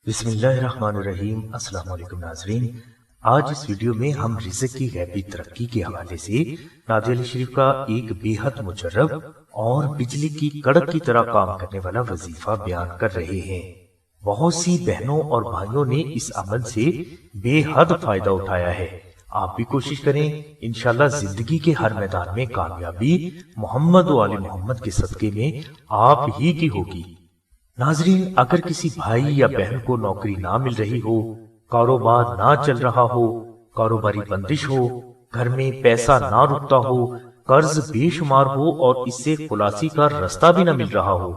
بسم اللہ الرحمن الرحیم۔ السلام علیکم ناظرین، آج اس ویڈیو میں ہم رزق کی غیبی ترقی کے حوالے سے نادی علی شریف کا ایک بے حد مجرب اور بجلی کی کڑک کی طرح کام کرنے والا وظیفہ بیان کر رہے ہیں۔ بہت سی بہنوں اور بھائیوں نے اس عمل سے بے حد فائدہ اٹھایا ہے۔ آپ بھی کوشش کریں، انشاءاللہ زندگی کے ہر میدان میں کامیابی محمد و آل محمد کے صدقے میں آپ ہی کی ہوگی۔ ناظرین، اگر کسی بھائی یا بہن کو نوکری نہ مل رہی ہو، کاروبار نہ چل رہا ہو، کاروباری بندش ہو، گھر میں پیسہ نہ رکتا ہو، قرض بے شمار ہو اور اس سے خلاصی کا راستہ بھی نہ مل رہا ہو،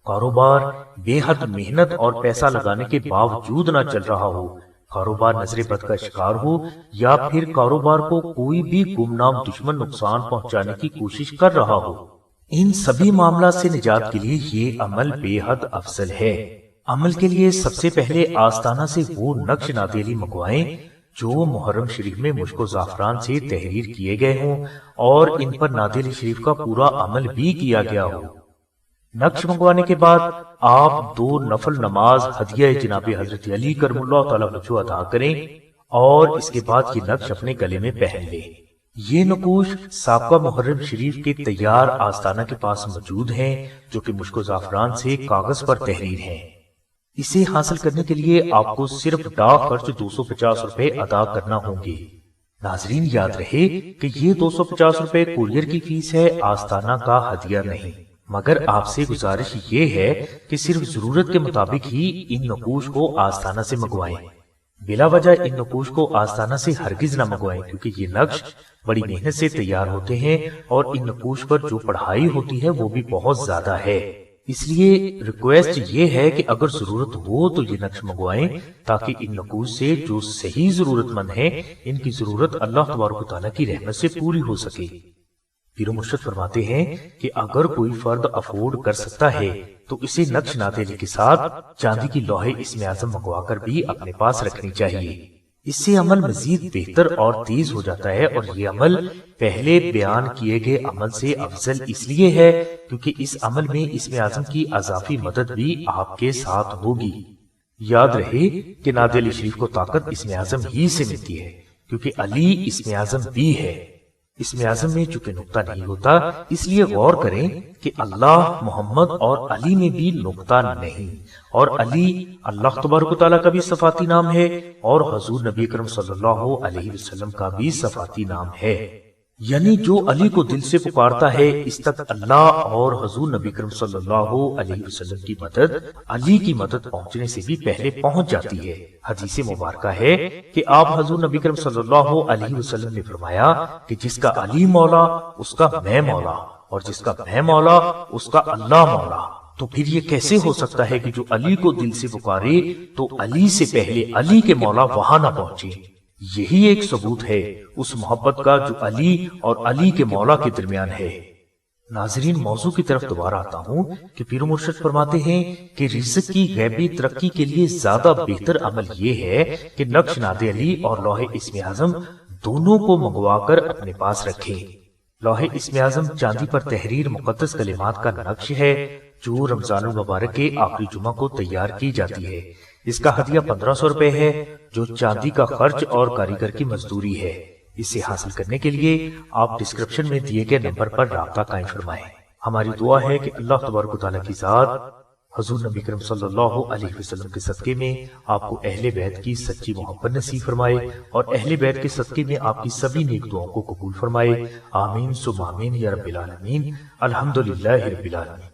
کاروبار بے حد محنت اور پیسہ لگانے کے باوجود نہ چل رہا ہو، کاروبار نظر بد کا شکار ہو، یا پھر کاروبار کو کوئی بھی گمنام دشمن نقصان پہنچانے کی کوشش کر رہا ہو، ان سبھی معاملات سے نجات کے لیے یہ عمل بے حد افضل ہے۔ عمل کے لیے سب سے پہلے آستانہ سے وہ نقش نادی علی منگوائیں جو محرم شریف میں مشک و زعفران سے تحریر کیے گئے ہوں اور ان پر نادی علی شریف کا پورا عمل بھی کیا گیا ہو۔ نقش منگوانے کے بعد آپ 2 نفل نماز ہدیہ جناب حضرت علی کرم اللہ تعالی وجہ ادا کریں اور اس کے بعد یہ نقش اپنے گلے میں پہن لیں۔ یہ نقوش سابقہ محرم شریف کے تیار آستانہ کے پاس موجود ہیں، جو کہ مشک و زعفران سے کاغذ پر تحریر ہیں۔ اسے حاصل کرنے کے لیے آپ کو صرف ڈاک خرچ 250 روپے ادا کرنا ہوں گے۔ ناظرین، یاد رہے کہ یہ 250 روپے کوریئر کی فیس ہے، آستانہ کا ہدیہ نہیں، مگر آپ سے گزارش یہ ہے کہ صرف ضرورت کے مطابق ہی ان نقوش کو آستانہ سے منگوائیں۔ بلا وجہ ان نقوش کو آستانہ سے ہرگز نہ منگوائیں، کیونکہ یہ نقش بڑی محنت سے تیار ہوتے ہیں اور ان نقوش پر جو پڑھائی ہوتی ہے وہ بھی بہت زیادہ ہے۔ اس لیے ریکویسٹ یہ ہے کہ اگر ضرورت ہو تو یہ نقش منگوائیں، تاکہ ان نقوش سے جو صحیح ضرورت مند ہیں ان کی ضرورت اللہ تبارک و تعالیٰ کی رحمت سے پوری ہو سکے۔ پیر و مرشد فرماتے ہیں کہ اگر کوئی فرد افورڈ کر سکتا ہے تو اسے نقش نادی علی کے ساتھ چاندی کی لوح اسم اعظم منگوا کر بھی اپنے پاس رکھنی چاہیے۔ اس سے عمل مزید بہتر اور تیز ہو جاتا ہے، اور یہ عمل پہلے بیان کیے گئے عمل سے افضل اس لیے ہے کیونکہ اس عمل میں اسم اعظم کی اضافی مدد بھی آپ کے ساتھ ہوگی۔ یاد رہے کہ نادی علی شریف کو طاقت اسم اعظم ہی سے ملتی ہے، کیونکہ علی اسم اعظم بھی ہے۔ اسم اعظم میں چونکہ نقطہ نہیں ہوتا، اس لیے غور کریں کہ اللہ، محمد اور علی میں بھی نقطہ نہیں، اور علی اللہ تبارک و تعالیٰ کا بھی صفاتی نام ہے اور حضور نبی کرم صلی اللہ علیہ وسلم کا بھی صفاتی نام ہے۔ یعنی جو علی کو دل سے پکارتا ہے، اس تک اللہ اور حضور نبی کرم صلی اللہ علیہ وسلم کی مدد، علی کی مدد پہنچنے سے بھی پہلے پہنچ جاتی ہے۔ حدیث مبارکہ ہے کہ آپ حضور نبی کرم صلی اللہ علیہ وسلم نے فرمایا کہ جس کا علی مولا اس کا میں مولا، اور جس کا میں مولا اس کا اللہ مولا۔ تو پھر یہ کیسے ہو سکتا ہے کہ جو علی کو دل سے پکارے تو علی سے پہلے علی کے مولا وہاں نہ پہنچے؟ یہی ایک ثبوت ہے اس محبت کا جو علی اور علی کے مولا کے درمیان ہے۔ ناظرین، موضوع کی طرف دوبارہ آتا ہوں کہ پیر و مرشد فرماتے ہیں کہ رزق کی غیبی ترقی کے لیے زیادہ بہتر عمل یہ ہے کہ نقش نادی علی اور لوح اسم اعظم دونوں کو منگوا کر اپنے پاس رکھیں۔ لوح اسم اعظم چاندی پر تحریر مقدس کلمات کا نقش ہے جو رمضان المبارک کے آخری جمعہ کو تیار کی جاتی ہے۔ اس کا ہدیہ 1500 روپے ہے، جو چاندی کا خرچ اور کاریگر کی مزدوری ہے۔ اسے حاصل کرنے کے لیے آپ ڈسکرپشن میں دیے گئے نمبر پر رابطہ قائم فرمائیں۔ ہماری دعا ہے کہ اللہ تبارک و تعالیٰ کی ذات حضور نبی کرم صلی اللہ علیہ وسلم کے صدقے میں آپ کو اہل بیت کی سچی محبت نصیب فرمائے، اور اہل بیت کے صدقے میں آپ کی سبھی نیک دعاؤں کو قبول فرمائے۔ آمین ثم آمین یا رب العالمین۔ الحمدللہ رب العالمین۔